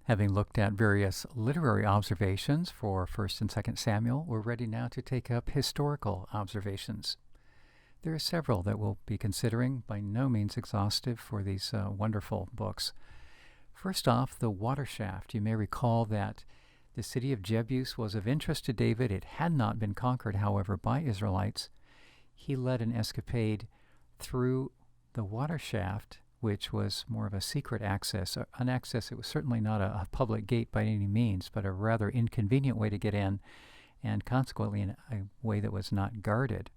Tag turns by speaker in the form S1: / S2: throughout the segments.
S1: Having looked at various literary observations for 1st and 2nd Samuel, we're ready now to take up historical observations. There are several that we'll be considering, by no means exhaustive for these wonderful books. First off, the water shaft. You may recall that the city of Jebus was of interest to David. It had not been conquered, however, by Israelites. He led an escapade through the water shaft, which was more of a secret access, an access. It was certainly not a public gate by any means, but a rather inconvenient way to get in, and consequently in a way that was not guarded.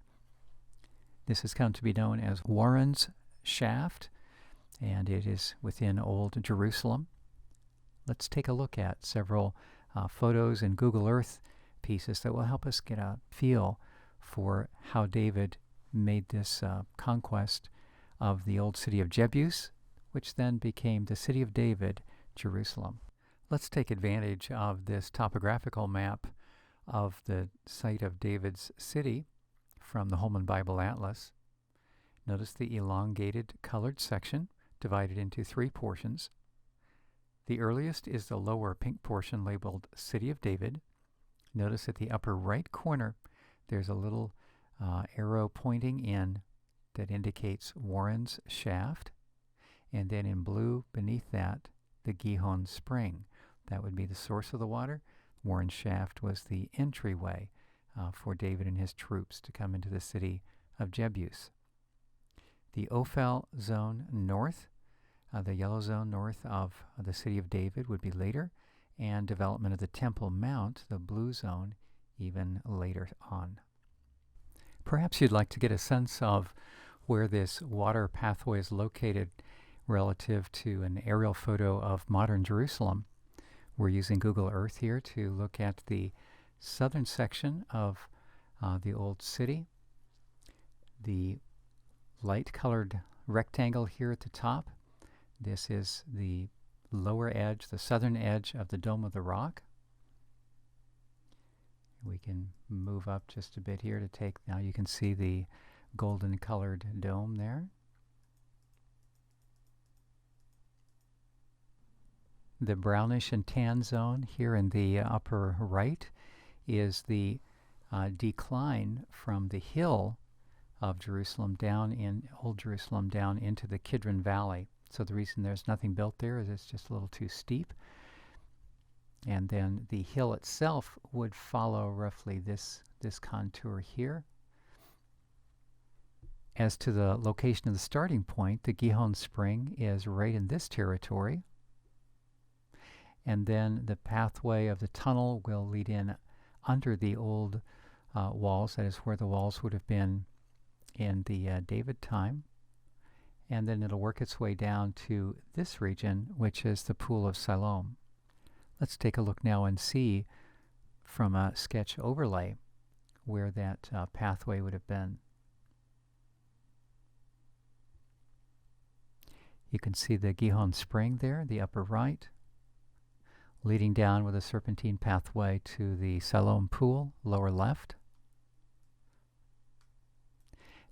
S1: This has come to be known as Warren's Shaft, and it is within Old Jerusalem. Let's take a look at several photos and Google Earth pieces that will help us get a feel for how David made this conquest of the old city of Jebus, which then became the city of David, Jerusalem. Let's take advantage of this topographical map of the site of David's city from the Holman Bible Atlas. Notice the elongated colored section divided into 3 portions. The earliest is the lower pink portion labeled City of David. Notice at the upper right corner there's a little arrow pointing in that indicates Warren's Shaft, and then in blue beneath that the Gihon Spring. That would be the source of the water. Warren's Shaft was the entryway for David and his troops to come into the city of Jebus. The Ophel zone north, the yellow zone north of the city of David, would be later, and development of the Temple Mount, the blue zone, even later on. Perhaps you'd like to get a sense of where this water pathway is located relative to an aerial photo of modern Jerusalem. We're using Google Earth here to look at the southern section of the old city. The light-colored rectangle here at the top, this is the lower edge, the southern edge of the Dome of the Rock. We can move up just a bit here to take, now you can see the golden colored dome there. The brownish and tan zone here in the upper right is the decline from the hill of Jerusalem down in Old Jerusalem down into the Kidron Valley. So the reason there's nothing built there is it's just a little too steep. And then the hill itself would follow roughly this contour here. As to the location of the starting point, the Gihon Spring is right in this territory. And then the pathway of the tunnel will lead in under the old walls. That is where the walls would have been in the David time. And then it'll work its way down to this region, which is the Pool of Siloam. Let's take a look now and see from a sketch overlay where that pathway would have been. You can see the Gihon Spring there, the upper right, leading down with a serpentine pathway to the Siloam Pool, lower left.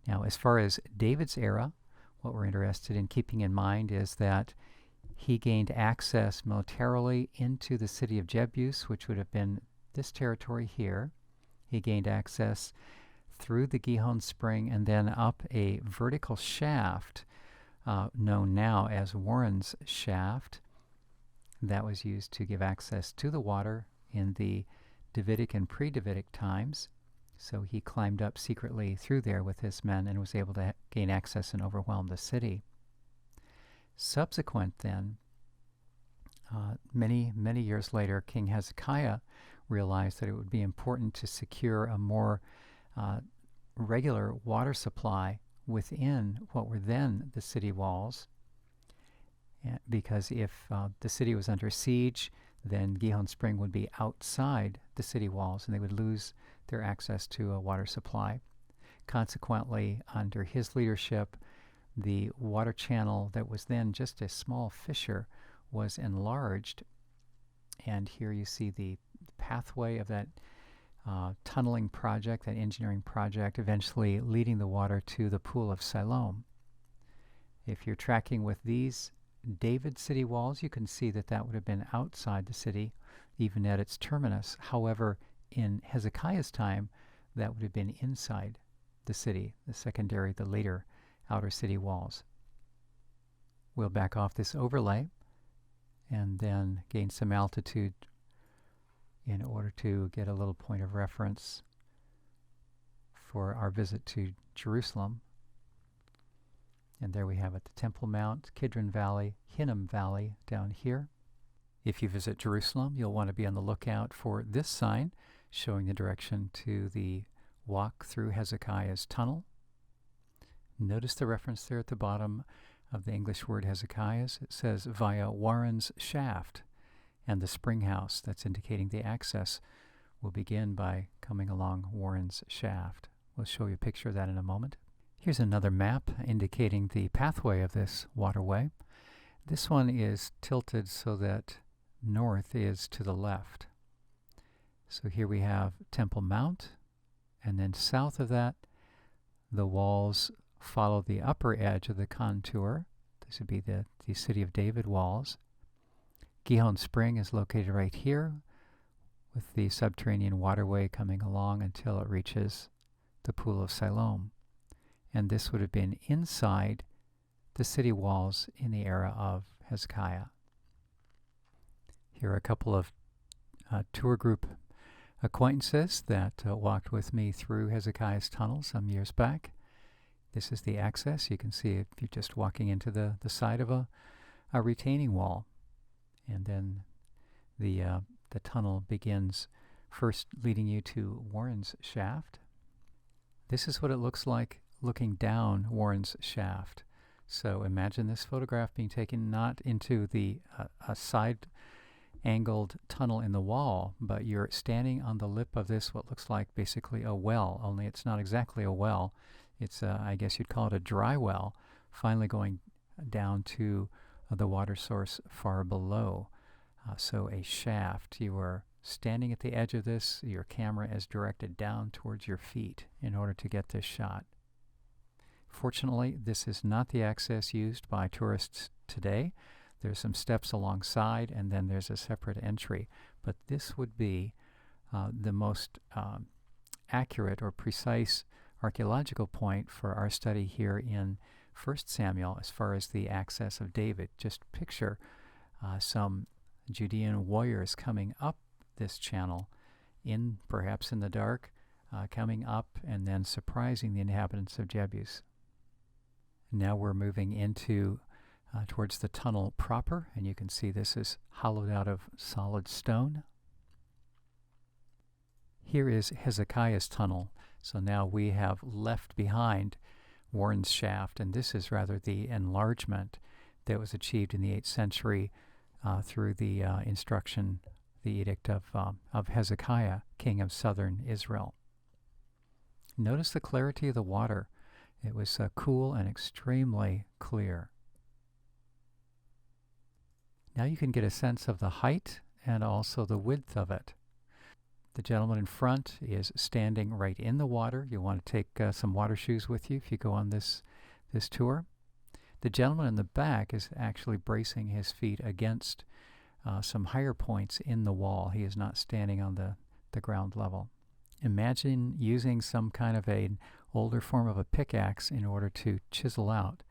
S1: Now, as far as David's era, what we're interested in keeping in mind is that he gained access militarily into the city of Jebus, which would have been this territory here. He gained access through the Gihon Spring and then up a vertical shaft known now as Warren's Shaft. That was used to give access to the water in the Davidic and pre-Davidic times. So he climbed up secretly through there with his men and was able to gain access and overwhelm the city. Subsequent then, many years later, King Hezekiah realized that it would be important to secure a more regular water supply within what were then the city walls, because if the city was under siege, then Gihon Spring would be outside the city walls and they would lose their access to a water supply. Consequently, under his leadership, the water channel that was then just a small fissure was enlarged, and here you see the pathway of that tunneling project, that engineering project, eventually leading the water to the Pool of Siloam. If you're tracking with these David city walls, you can see that that would have been outside the city, even at its terminus. However, in Hezekiah's time, that would have been inside the city, the later outer city walls. We'll back off this overlay and then gain some altitude in order to get a little point of reference for our visit to Jerusalem. And there we have it, the Temple Mount, Kidron Valley, Hinnom Valley down here. If you visit Jerusalem, you'll want to be on the lookout for this sign showing the direction to the walk through Hezekiah's tunnel. Notice the reference there at the bottom of the English word Hezekiah's. It says via Warren's Shaft, and the spring house, that's indicating the access, will begin by coming along Warren's Shaft. We'll show you a picture of that in a moment. Here's another map indicating the pathway of this waterway. This one is tilted so that north is to the left. So here we have Temple Mount, and then south of that, the walls follow the upper edge of the contour. This would be the City of David walls. Gihon Spring is located right here, with the subterranean waterway coming along until it reaches the Pool of Siloam. And this would have been inside the city walls in the era of Hezekiah. Here are a couple of tour group acquaintances that walked with me through Hezekiah's tunnel some years back. This is the access. You can see if you're just walking into the side of a retaining wall. And then the tunnel begins first leading you to Warren's Shaft. This is what it looks like looking down Warren's Shaft. So imagine this photograph being taken not into the a side angled tunnel in the wall, but you're standing on the lip of this, what looks like basically a well, only it's not exactly a well. It's, I guess you'd call it a dry well, finally going down to the water source far below. So a shaft. You are standing at the edge of this. Your camera is directed down towards your feet in order to get this shot. Fortunately, this is not the access used by tourists today. There's some steps alongside, and then there's a separate entry. But this would be the most accurate or precise archaeological point for our study here in 1 Samuel as far as the access of David. Just picture some Judean warriors coming up this channel, perhaps in the dark, coming up and then surprising the inhabitants of Jebus. Now we're moving into towards the tunnel proper, and you can see this is hollowed out of solid stone. Here is Hezekiah's tunnel. So now we have left behind Warren's Shaft, and this is rather the enlargement that was achieved in the 8th century through the instruction, the edict of Hezekiah, king of southern Israel. Notice the clarity of the water. It was cool and extremely clear. Now you can get a sense of the height and also the width of it. The gentleman in front is standing right in the water. You want to take some water shoes with you if you go on this tour. The gentleman in the back is actually bracing his feet against some higher points in the wall. He is not standing on the ground level. Imagine using some kind of an older form of a pickaxe in order to chisel out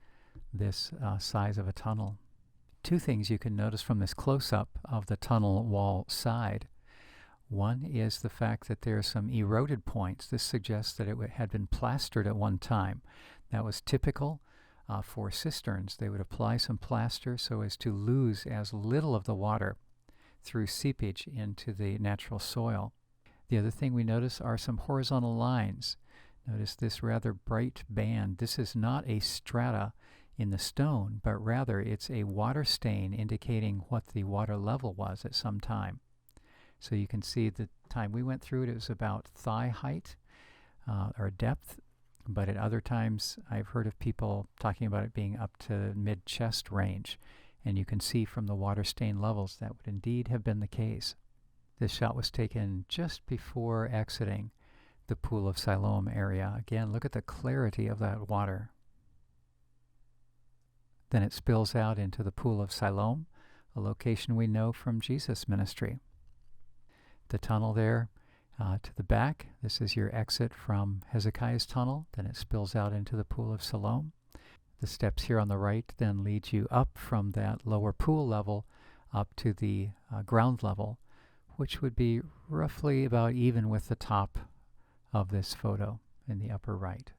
S1: this size of a tunnel. Two things you can notice from this close-up of the tunnel wall side. One is the fact that there are some eroded points. This suggests that it had been plastered at one time. That was typical for cisterns. They would apply some plaster so as to lose as little of the water through seepage into the natural soil. The other thing we notice are some horizontal lines. Notice this rather bright band. This is not a strata in the stone, but rather it's a water stain indicating what the water level was at some time. So you can see the time we went through it was about thigh height or depth, but at other times I've heard of people talking about it being up to mid-chest range, and you can see from the water stain levels that would indeed have been the case. This shot was taken just before exiting the Pool of Siloam area. Again, look at the clarity of that water. Then it spills out into the Pool of Siloam, a location we know from Jesus' ministry. The tunnel there to the back, this is your exit from Hezekiah's tunnel. Then it spills out into the Pool of Siloam. The steps here on the right then lead you up from that lower pool level up to the ground level, which would be roughly about even with the top of this photo in the upper right.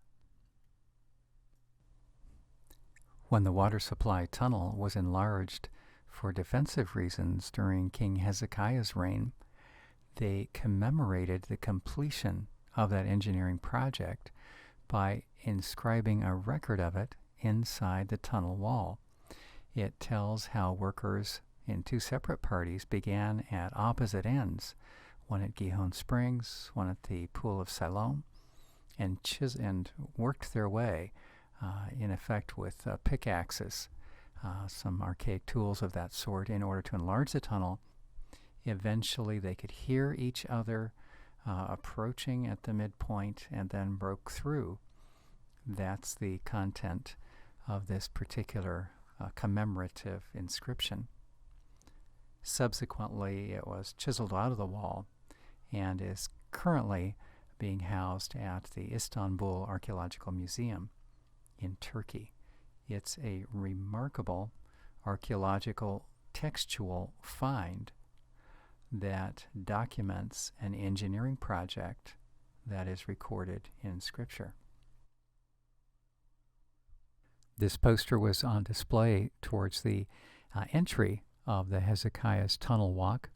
S1: When the water supply tunnel was enlarged for defensive reasons during King Hezekiah's reign, they commemorated the completion of that engineering project by inscribing a record of it inside the tunnel wall. It tells how workers in two separate parties began at opposite ends, one at Gihon Springs, one at the Pool of Siloam, and worked their way, in effect with pickaxes, some archaic tools of that sort, in order to enlarge the tunnel. Eventually they could hear each other approaching at the midpoint and then broke through. That's the content of this particular commemorative inscription. Subsequently, it was chiseled out of the wall and is currently being housed at the Istanbul Archaeological Museum in Turkey. It's a remarkable archaeological textual find that documents an engineering project that is recorded in Scripture. This poster was on display towards the entry of the Hezekiah's Tunnel Walk.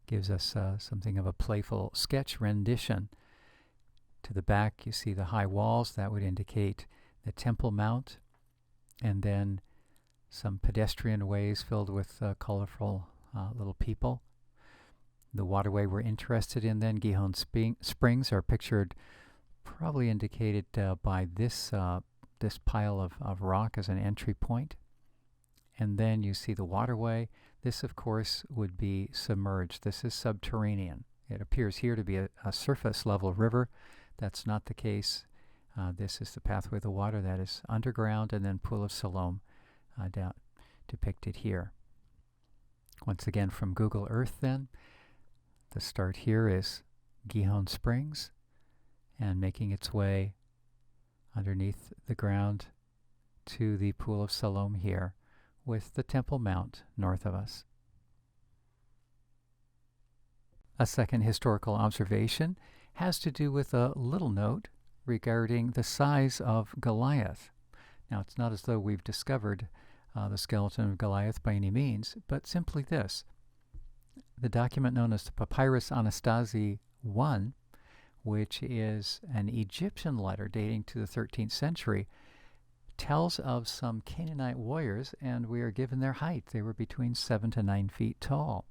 S1: Gives us something of a playful sketch rendition. To the back you see the high walls. That would indicate the Temple Mount, and then some pedestrian ways filled with colorful little people. The waterway we're interested in then, Gihon Springs, are pictured, probably indicated by this pile of rock as an entry point. And then you see the waterway. This, of course, would be submerged. This is subterranean. It appears here to be a surface level river. That's not the case. This is the pathway of the water that is underground, and then Pool of Siloam down depicted here. Once again from Google Earth then, the start here is Gihon Springs, and making its way underneath the ground to the Pool of Siloam here, with the Temple Mount north of us. A second historical observation has to do with a little note regarding the size of Goliath. Now, it's not as though we've discovered the skeleton of Goliath by any means, but simply this. The document known as the Papyrus Anastasi I, which is an Egyptian letter dating to the 13th century, tells of some Canaanite warriors, and we are given their height. They were between 7 to 9 feet tall.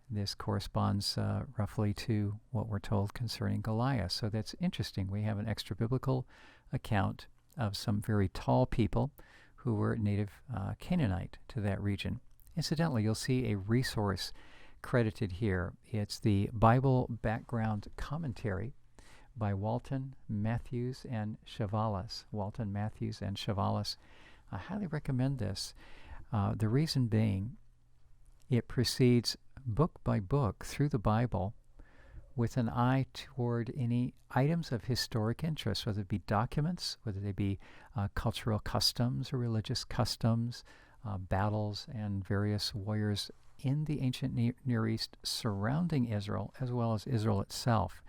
S1: This corresponds roughly to what we're told concerning Goliath. So that's interesting. We have an extra-biblical account of some very tall people who were native Canaanite to that region. Incidentally, you'll see a resource credited here. It's the Bible Background Commentary by Walton, Matthews, and Chavalas. Walton, Matthews, and Chavalas. I highly recommend this. The reason being, it proceeds book by book through the Bible with an eye toward any items of historic interest, whether it be documents, whether they be cultural customs or religious customs, battles and various warriors in the ancient Near East surrounding Israel, as well as Israel itself.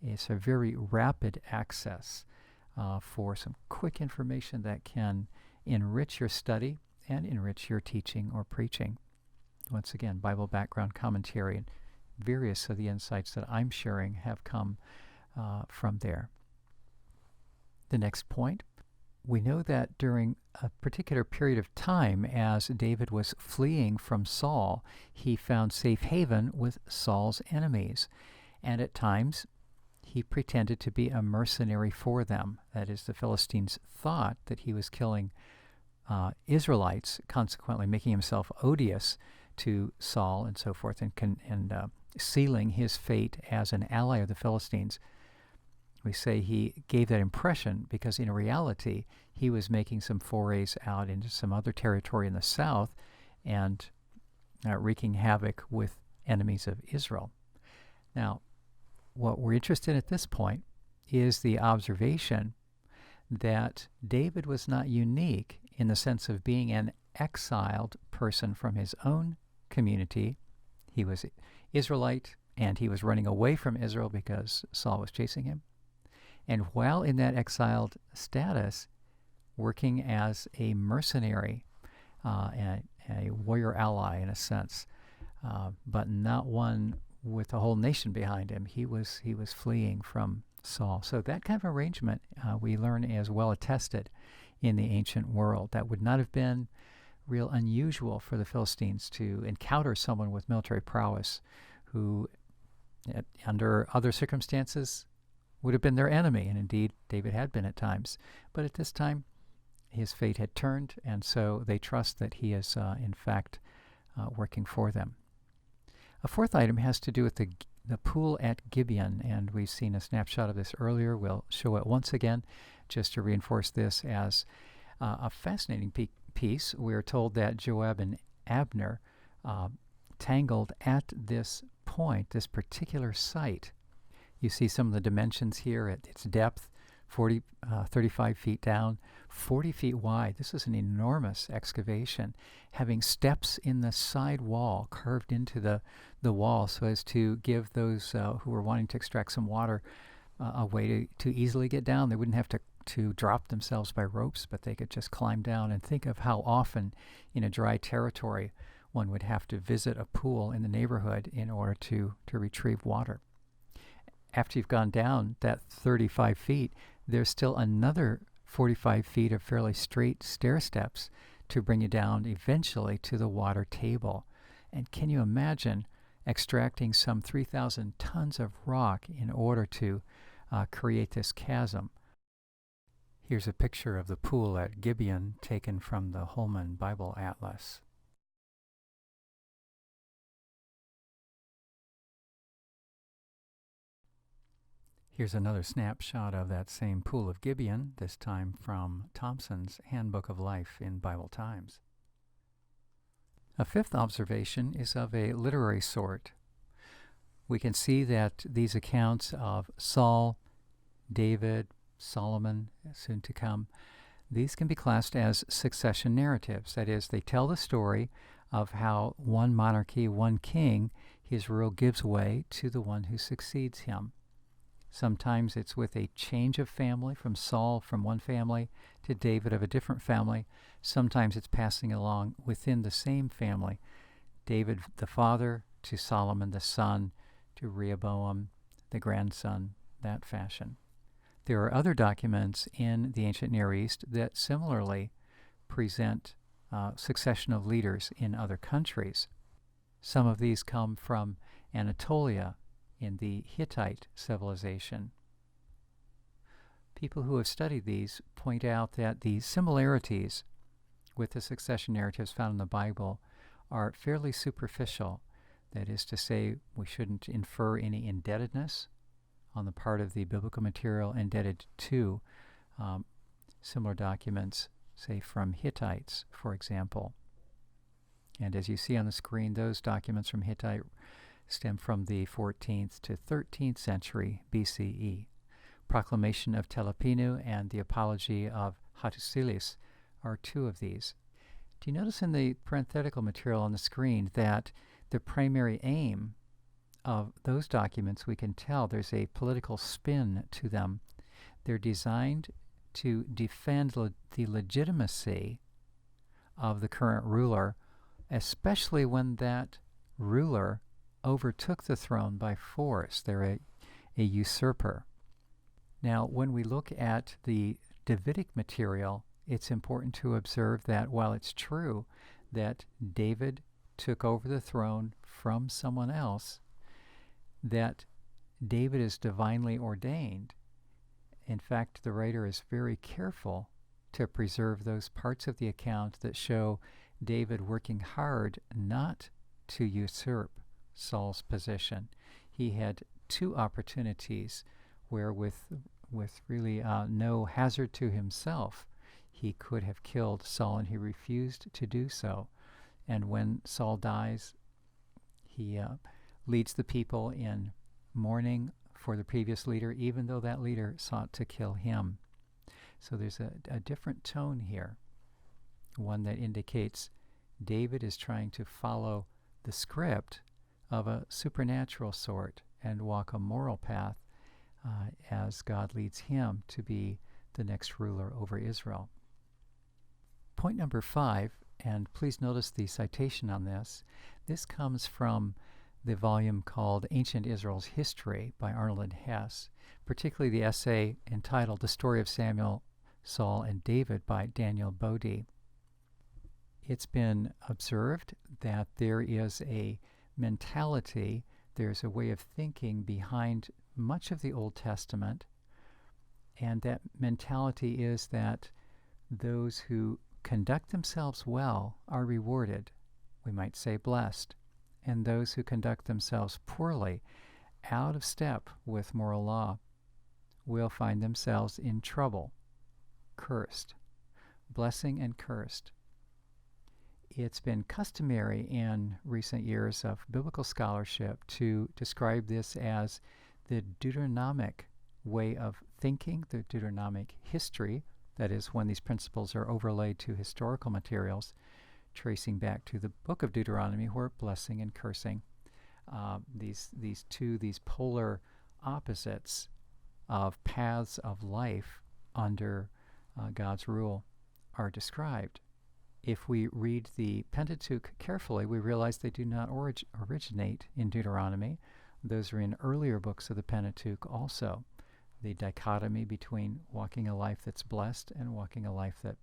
S1: It's a very rapid access for some quick information that can enrich your study and enrich your teaching or preaching. Once again, Bible Background Commentary, and various of the insights that I'm sharing have come from there. The next point, we know that during a particular period of time, as David was fleeing from Saul, he found safe haven with Saul's enemies, and at times he pretended to be a mercenary for them. That is, the Philistines thought that he was killing Israelites, consequently making himself odious to Saul and so forth, and sealing his fate as an ally of the Philistines. We say he gave that impression because in reality he was making some forays out into some other territory in the south and wreaking havoc with enemies of Israel. Now, what we're interested in at this point is the observation that David was not unique in the sense of being an exiled person from his own community. He was Israelite, and he was running away from Israel because Saul was chasing him. And while in that exiled status, working as a mercenary, a warrior ally in a sense, but not one with a whole nation behind him. He was fleeing from Saul. So that kind of arrangement we learn is well attested in the ancient world. That would not have been real unusual for the Philistines to encounter someone with military prowess who, under other circumstances, would have been their enemy. And indeed, David had been at times. But at this time, his fate had turned, and so they trust that he is, in fact, working for them. A fourth item has to do with the pool at Gibeon, and we've seen a snapshot of this earlier. We'll show it once again just to reinforce this as a fascinating piece. We're told that Joab and Abner tangled at this point, this particular site. You see some of the dimensions here at its depth, 35 feet down, 40 feet wide. This is an enormous excavation, having steps in the side wall carved into the wall so as to give those who were wanting to extract some water a way to easily get down. They wouldn't have to drop themselves by ropes, but they could just climb down. And think of how often in a dry territory one would have to visit a pool in the neighborhood in order to retrieve water. After you've gone down that 35 feet, there's still another 45 feet of fairly straight stair steps to bring you down eventually to the water table. And can you imagine extracting some 3,000 tons of rock in order to create this chasm? Here's a picture of the pool at Gibeon taken from the Holman Bible Atlas. Here's another snapshot of that same pool of Gibeon, this time from Thompson's Handbook of Life in Bible Times. A fifth observation is of a literary sort. We can see that these accounts of Saul, David, Solomon, soon to come, these can be classed as succession narratives. That is, they tell the story of how one monarchy, one king, his rule gives way to the one who succeeds him. Sometimes it's with a change of family, from Saul from one family to David of a different family. Sometimes it's passing along within the same family. David the father to Solomon the son to Rehoboam the grandson, that fashion. There are other documents in the ancient Near East that similarly present succession of leaders in other countries. Some of these come from Anatolia, in the Hittite civilization. People who have studied these point out that the similarities with the succession narratives found in the Bible are fairly superficial. That is to say, we shouldn't infer any indebtedness on the part of the biblical material indebted to similar documents, say from Hittites, for example. And as you see on the screen, those documents from Hittite stem from the 14th to 13th century BCE. Proclamation of Telepinu and the Apology of Hattusilis are two of these. Do you notice in the parenthetical material on the screen that the primary aim of those documents, we can tell there's a political spin to them. They're designed to defend the legitimacy of the current ruler, especially when that ruler overtook the throne by force. They're a usurper. Now, when we look at the Davidic material, it's important to observe that while it's true that David took over the throne from someone else, that David is divinely ordained. In fact, the writer is very careful to preserve those parts of the account that show David working hard not to usurp Saul's position. He had two opportunities. where with really no hazard to himself, he could have killed Saul, and he refused to do so. And when Saul dies, he leads the people in mourning for the previous leader, even though that leader sought to kill him. So there's a different tone here, one that indicates David is trying to follow the script of a supernatural sort and walk a moral path as God leads him to be the next ruler over Israel. Point number 5, and please notice the citation on this. This comes from the volume called Ancient Israel's History by Arnold Hess, particularly the essay entitled The Story of Samuel, Saul, and David by Daniel Bodie. It's been observed that there is a mentality, there's a way of thinking behind much of the Old Testament, and that mentality is that those who conduct themselves well are rewarded, we might say blessed, and those who conduct themselves poorly, out of step with moral law, will find themselves in trouble, cursed, blessing and cursed. It's been customary in recent years of biblical scholarship to describe this as the Deuteronomic way of thinking, the Deuteronomic history, that is, when these principles are overlaid to historical materials, tracing back to the book of Deuteronomy, where blessing and cursing, these polar opposites of paths of life under God's rule are described. If we read the Pentateuch carefully, we realize they do not originate in Deuteronomy. Those are in earlier books of the Pentateuch also. The dichotomy between walking a life that's blessed and walking a life that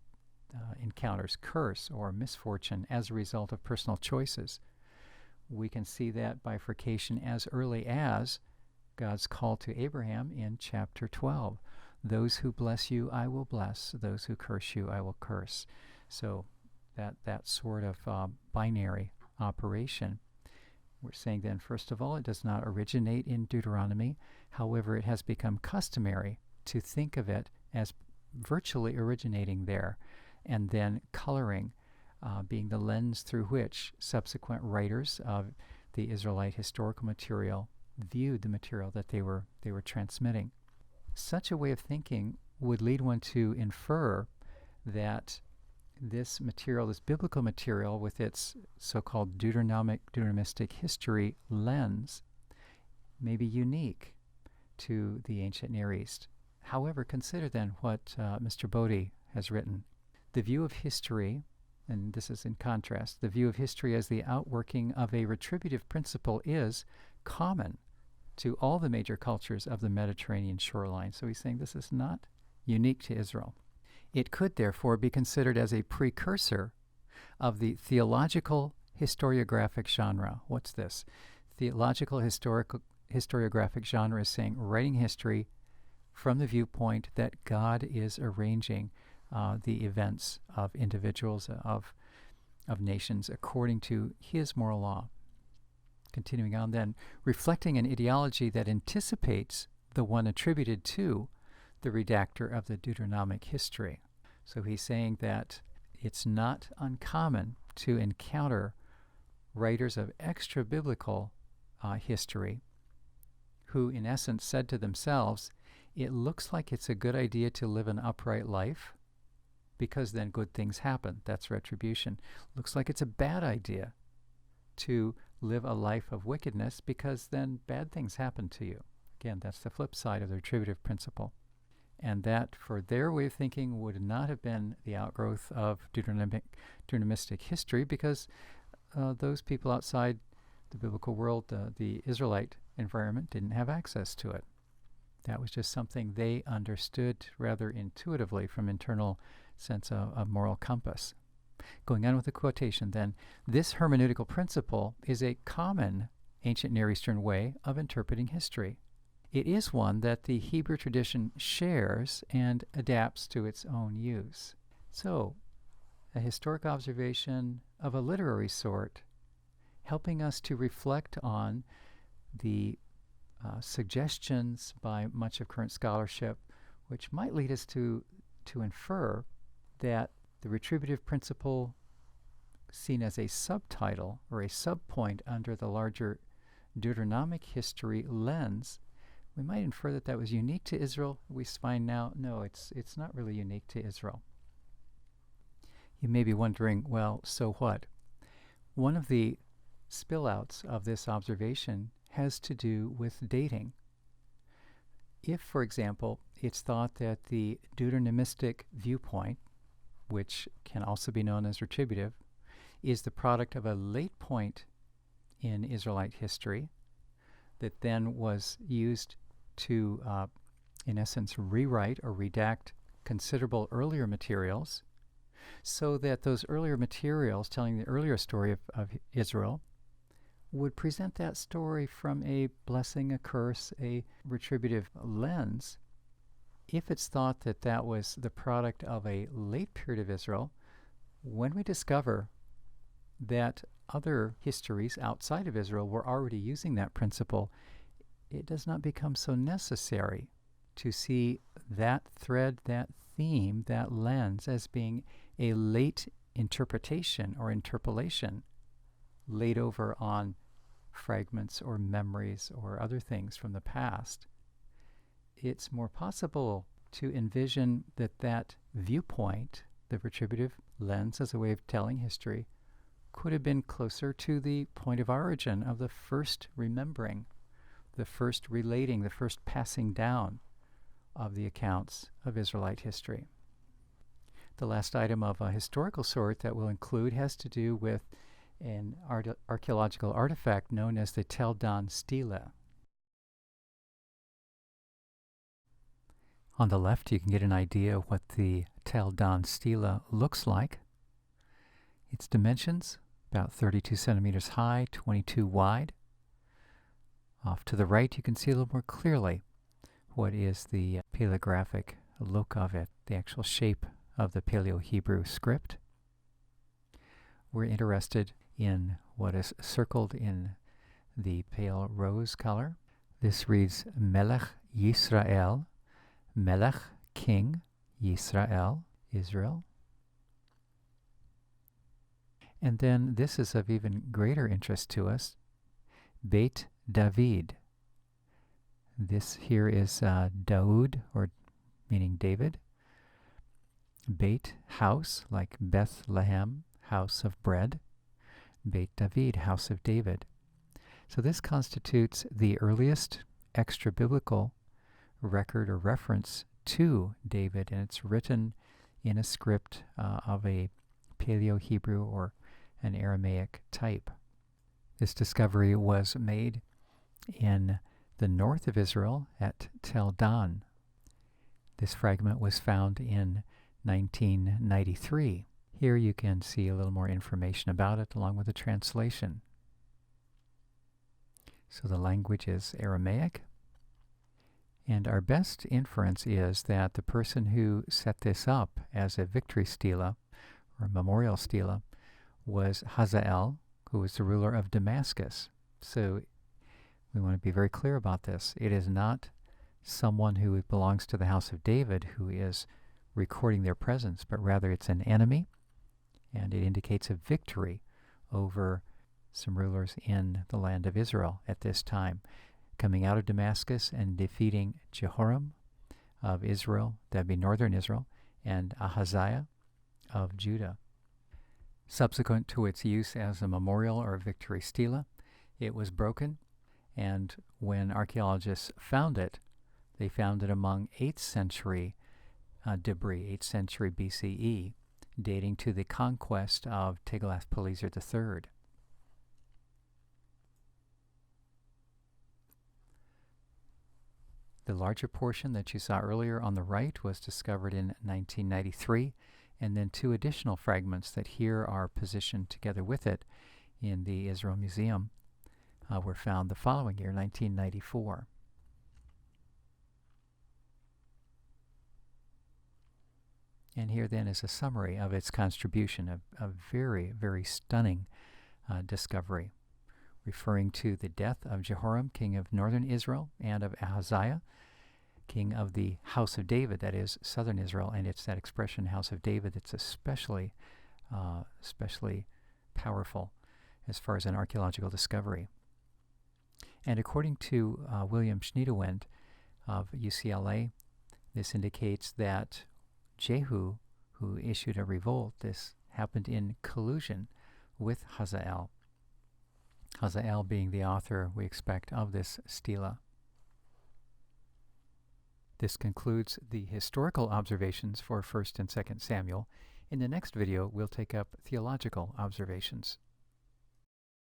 S1: encounters curse or misfortune as a result of personal choices. We can see that bifurcation as early as God's call to Abraham in chapter 12. Those who bless you, I will bless. Those who curse you, I will curse. So that sort of binary operation. We're saying then, first of all, it does not originate in Deuteronomy. However, it has become customary to think of it as virtually originating there, and then coloring being the lens through which subsequent writers of the Israelite historical material viewed the material that they were transmitting. Such a way of thinking would lead one to infer that this material, this biblical material with its so-called Deuteronomistic history lens, may be unique to the ancient Near East. However, consider then what Mr. Bodie has written. The view of history, and this is in contrast, the view of history as the outworking of a retributive principle is common to all the major cultures of the Mediterranean shoreline. So he's saying this is not unique to Israel. It could therefore be considered as a precursor of the theological historiographic genre. What's this? Theological historiographic genre is saying writing history from the viewpoint that God is arranging the events of individuals, of nations, according to his moral law. Continuing on then, reflecting an ideology that anticipates the one attributed to the redactor of the Deuteronomic history. So he's saying that it's not uncommon to encounter writers of extra-biblical history who, in essence, said to themselves, it looks like it's a good idea to live an upright life because then good things happen. That's retribution. Looks like it's a bad idea to live a life of wickedness because then bad things happen to you. Again, that's the flip side of the retributive principle. And that, for their way of thinking, would not have been the outgrowth of Deuteronomistic history because those people outside the biblical world, the Israelite environment, didn't have access to it. That was just something they understood rather intuitively from internal sense of moral compass. Going on with the quotation then, this hermeneutical principle is a common ancient Near Eastern way of interpreting history. It is one that the Hebrew tradition shares and adapts to its own use. So, a historic observation of a literary sort, helping us to reflect on the suggestions by much of current scholarship, which might lead us to infer that the retributive principle, seen as a subtitle or a subpoint under the larger Deuteronomic history lens, we might infer that that was unique to Israel. We find now, no, it's not really unique to Israel. You may be wondering, well, so what? One of the spillouts of this observation has to do with dating. If, for example, it's thought that the Deuteronomistic viewpoint, which can also be known as retributive, is the product of a late point in Israelite history that then was used to, in essence, rewrite or redact considerable earlier materials, so that those earlier materials telling the earlier story of Israel would present that story from a blessing, a curse, a retributive lens. If it's thought that that was the product of a late period of Israel, when we discover that other histories outside of Israel were already using that principle, it does not become so necessary to see that thread, that theme, that lens as being a late interpretation or interpolation laid over on fragments or memories or other things from the past. It's more possible to envision that that viewpoint, the retributive lens as a way of telling history, could have been closer to the point of origin of the first remembering, the first relating, the first passing down of the accounts of Israelite history. The last item of a historical sort that we'll include has to do with an archaeological artifact known as the Tel Dan Stele. On the left, you can get an idea of what the Tel Dan Stele looks like. Its dimensions, about 32 centimeters high, 22 wide. Off to the right, you can see a little more clearly what is the paleographic look of it, the actual shape of the Paleo-Hebrew script. We're interested in what is circled in the pale rose color. This reads Melech Yisrael, Melech, King, Yisrael, Israel. And then this is of even greater interest to us, Beit David. This here is Daud, or meaning David. Beit, house, like Bethlehem, house of bread. Beit David, house of David. So this constitutes the earliest extra-biblical record or reference to David, and it's written in a script of a Paleo-Hebrew or an Aramaic type. This discovery was made in the north of Israel at Tel Dan. This fragment was found in 1993. Here you can see a little more information about it along with a translation. So the language is Aramaic, and our best inference is that the person who set this up as a victory stela or memorial stela was Hazael, who was the ruler of Damascus. So we want to be very clear about this. It is not someone who belongs to the house of David who is recording their presence, but rather it's an enemy, and it indicates a victory over some rulers in the land of Israel at this time, coming out of Damascus and defeating Jehoram of Israel, that'd be northern Israel, and Ahaziah of Judah. Subsequent to its use as a memorial or victory stela, it was broken, and when archaeologists found it, they found it among 8th century debris, 8th century BCE, dating to the conquest of Tiglath-Pileser III. The larger portion that you saw earlier on the right was discovered in 1993, and then 2 additional fragments that here are positioned together with it in the Israel Museum were found the following year, 1994. And here then is a summary of its contribution, a very, very stunning discovery. referring to the death of Jehoram, king of northern Israel, and of Ahaziah, king of the house of David, that is, southern Israel. And it's that expression, house of David, that's especially powerful as far as an archaeological discovery. And according to William Schniedewind of UCLA, this indicates that Jehu, who issued a revolt, this happened in collusion with Hazael. Hazael being the author, we expect, of this stela. This concludes the historical observations for 1st and 2nd Samuel. In the next video, we'll take up theological observations.